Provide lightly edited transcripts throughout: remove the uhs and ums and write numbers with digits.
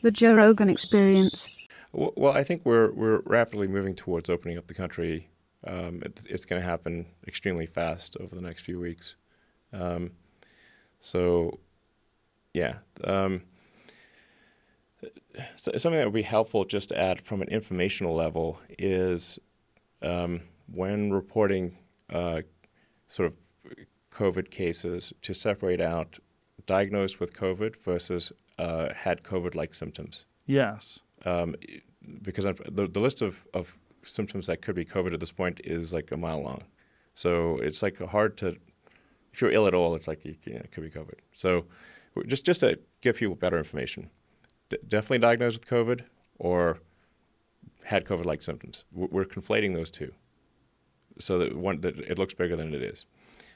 The Joe Rogan Experience. Well, I think we're rapidly moving towards opening up the country. It's going to happen extremely fast over the next few weeks. So, yeah. So something that would be helpful just to add from an informational level is when reporting sort of COVID cases, to separate out diagnosed with COVID versus had COVID-like symptoms. Yes. Because the list of symptoms that could be COVID at this point is like a mile long. So it's like hard to, if you're ill at all, it's like it could be COVID. So just to give people better information, definitely diagnosed with COVID or had COVID-like symptoms. We're conflating those two so that it looks bigger than it is.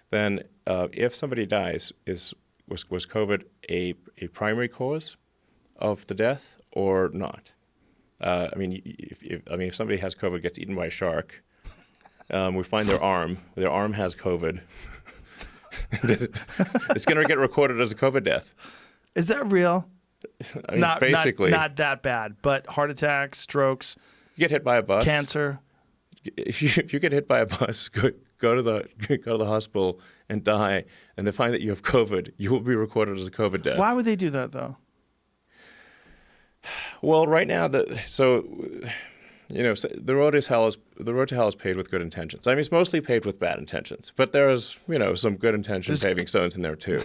Then if somebody dies, was COVID a primary cause of the death or not? If somebody has COVID, gets eaten by a shark, we find their arm has COVID, it's going to get recorded as a COVID death. Is that real? I mean, basically. Not that bad, but heart attacks, strokes. You get hit by a bus. Cancer. If you get hit by a bus, go to the hospital and die, and they find that you have COVID, you will be recorded as a COVID death. Why would they do that, though? Well, right now, so the road to hell is paved with good intentions. I mean, it's mostly paved with bad intentions, but there's some good intention paving stones in there too.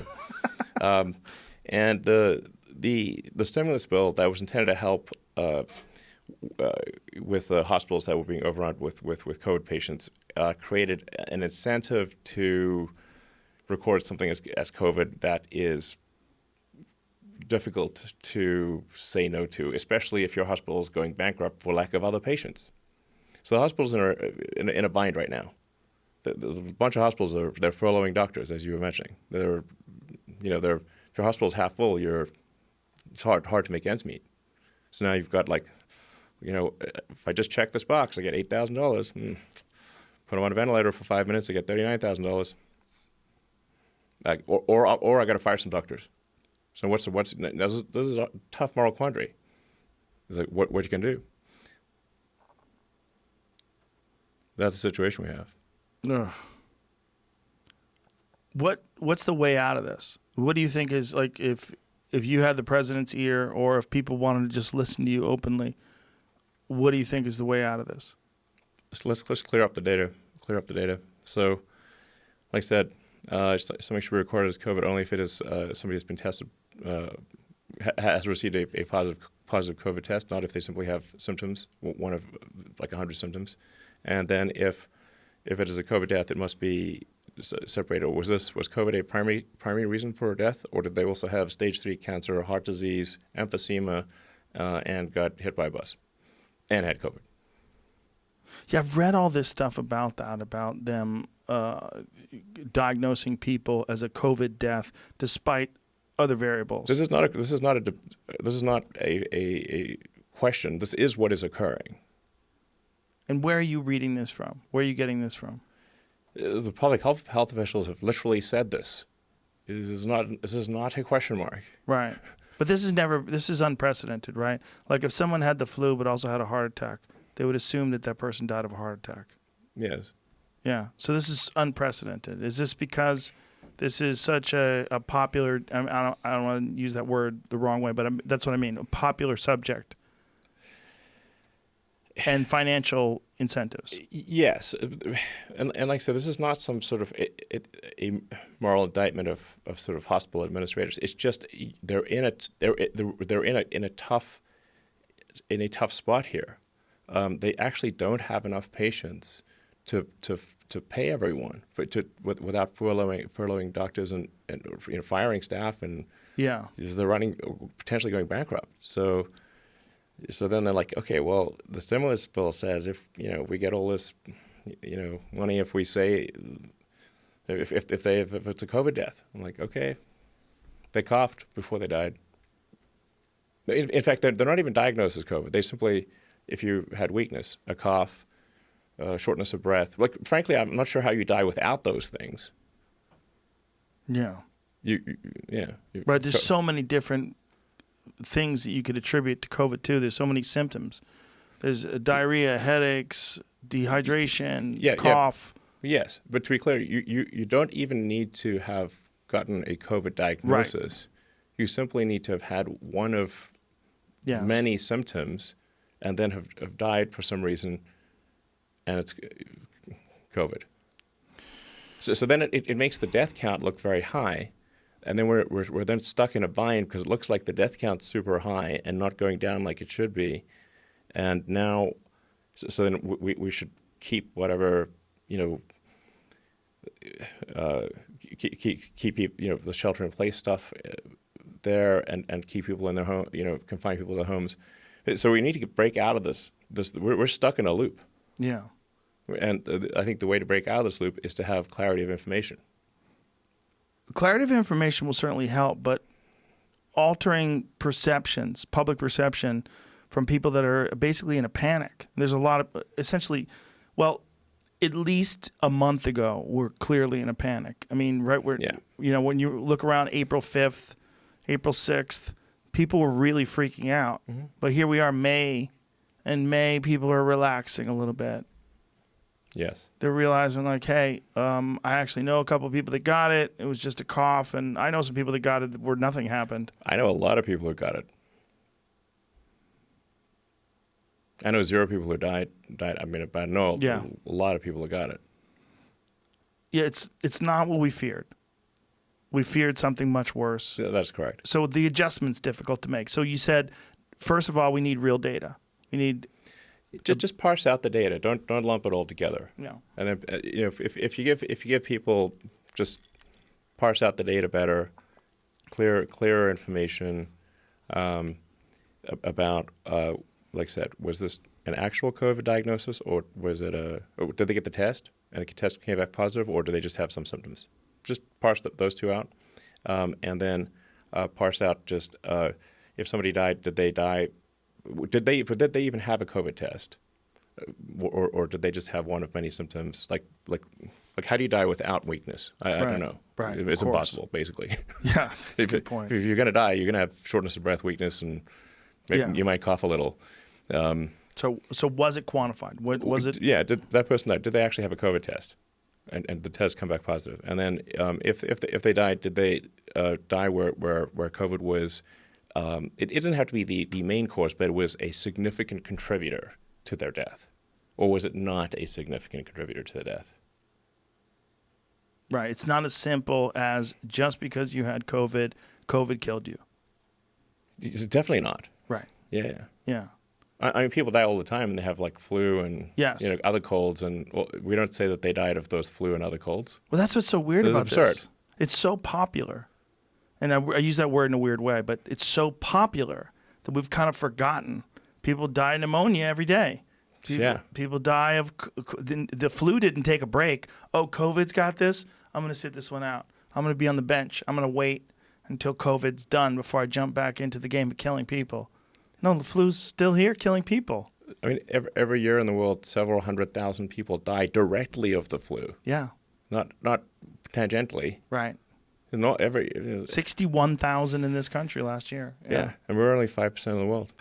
And the stimulus bill that was intended to help with the hospitals that were being overrun with COVID patients created an incentive to record something as COVID that is difficult to say no to, especially if your hospital is going bankrupt for lack of other patients. So the hospitals are in a bind right now. There's a bunch of hospitals they're furloughing doctors, as you were mentioning. If your hospital's half full, it's hard to make ends meet. So now you've got if I just check this box, I get $8,000. Put them on a ventilator for 5 minutes, I get $39,000. Or I got to fire some doctors. So this is a tough moral quandary. It's like what you can do. That's the situation we have. Ugh. What's the way out of this? What do you think is, like, if you had the president's ear, or if people wanted to just listen to you openly, what do you think is the way out of this? Let's clear up the data. So, like I said, something should be recorded as COVID only if it is somebody has been tested, has received a positive COVID test, not if they simply have symptoms, one of like 100 symptoms. And then if it is a COVID death, it must be separated. Was COVID a primary reason for death, or did they also have stage 3 cancer, heart disease, emphysema, and got hit by a bus and had COVID? Yeah, I've read all this stuff about them diagnosing people as a COVID death despite other variables. This is not a question. This is what is occurring. And where are you reading this from? Where are you getting this from? The public health officials have literally said this. This is not a question mark. Right. But this is unprecedented, right? Like if someone had the flu but also had a heart attack, they would assume that person died of a heart attack. Yes. Yeah. So this is unprecedented. Is this because this is such a popular, I don't want to use that word the wrong way, but that's what I mean, a popular subject and financial incentives? Yes. And like I said, this is not some sort of a moral indictment of sort of hospital administrators. It's just they're in a tough spot here. They actually don't have enough patients to pay everyone without furloughing doctors and firing staff, and yeah, they're potentially going bankrupt. So then they're like, okay, well, the stimulus bill says if we get all this money, if we say if it's a COVID death, I'm like, okay, they coughed before they died. In fact, they're not even diagnosed as COVID. They simply, if you had weakness, a cough, shortness of breath. Like, frankly, I'm not sure how you die without those things. Yeah. Yeah. Right. There's so many different things that you could attribute to COVID too. There's so many symptoms. There's diarrhea, headaches, dehydration, cough. Yes, but to be clear, you don't even need to have gotten a COVID diagnosis. Right. You simply need to have had one of many symptoms and then have died for some reason, and it's COVID. So then it makes the death count look very high, and then we're then stuck in a bind because it looks like the death count's super high and not going down like it should be. And now, so then we should keep whatever, keep the shelter in place stuff there and keep people in their home, confine people to their homes. So we need to break out of this. We're stuck in a loop. Yeah. And I think the way to break out of this loop is to have clarity of information. Clarity of information will certainly help, but altering perceptions, public perception, from people that are basically in a panic. There's a lot of, essentially, well, at least a month ago, we're clearly in a panic. I mean, right where, when you look around April 5th, April 6th, people were really freaking out. Mm-hmm. But here we are, May, and May, people are relaxing a little bit. Yes. They're realizing, like, hey, I actually know a couple of people that got it. It was just a cough. And I know some people that got it where nothing happened. I know a lot of people who got it. I know 0 people who died. I mean, I know a lot of people who got it. Yeah, it's not what we feared. We feared something much worse. Yeah, that's correct. So the adjustment's difficult to make. So you said, first of all, we need real data. We need just parse out the data. Don't lump it all together. No. And then if you give people just parse out the data better, clearer information about. Like I said, was this an actual COVID diagnosis, or was it did they get the test and the test came back positive, or do they just have some symptoms? Just parse those two out, and then parse out just if somebody died, did they die? Did they even have a COVID test, or did they just have one of many symptoms? Like how do you die without weakness? I don't know. Right, it's impossible, basically. Yeah, that's a good point. If you're going to die, you're going to have shortness of breath, weakness, and you might cough a little. So was it quantified? What was it? Yeah, did that person die? Did they actually have a COVID test, and the test come back positive? And then if they died, did they die where COVID was? It doesn't have to be the main cause, but it was a significant contributor to their death, or was it not a significant contributor to the death? Right. It's not as simple as just because you had COVID, COVID killed you. It's definitely not. Right. Yeah. Yeah. I mean, people die all the time, and they have like flu and other colds, and we don't say that they died of those flu and other colds. Well, that's what's so weird about absurd. This. It's so popular, and I use that word in a weird way, but it's so popular that we've kind of forgotten. People die of pneumonia every day. People die of the flu didn't take a break. Oh, COVID's got this. I'm going to sit this one out. I'm going to be on the bench. I'm going to wait until COVID's done before I jump back into the game of killing people. No, the flu's still here killing people. I mean, every year in the world, several 100,000 people die directly of the flu. Yeah. Not tangentially. Right. Not 61,000 in this country last year. Yeah. And we're only 5% of the world.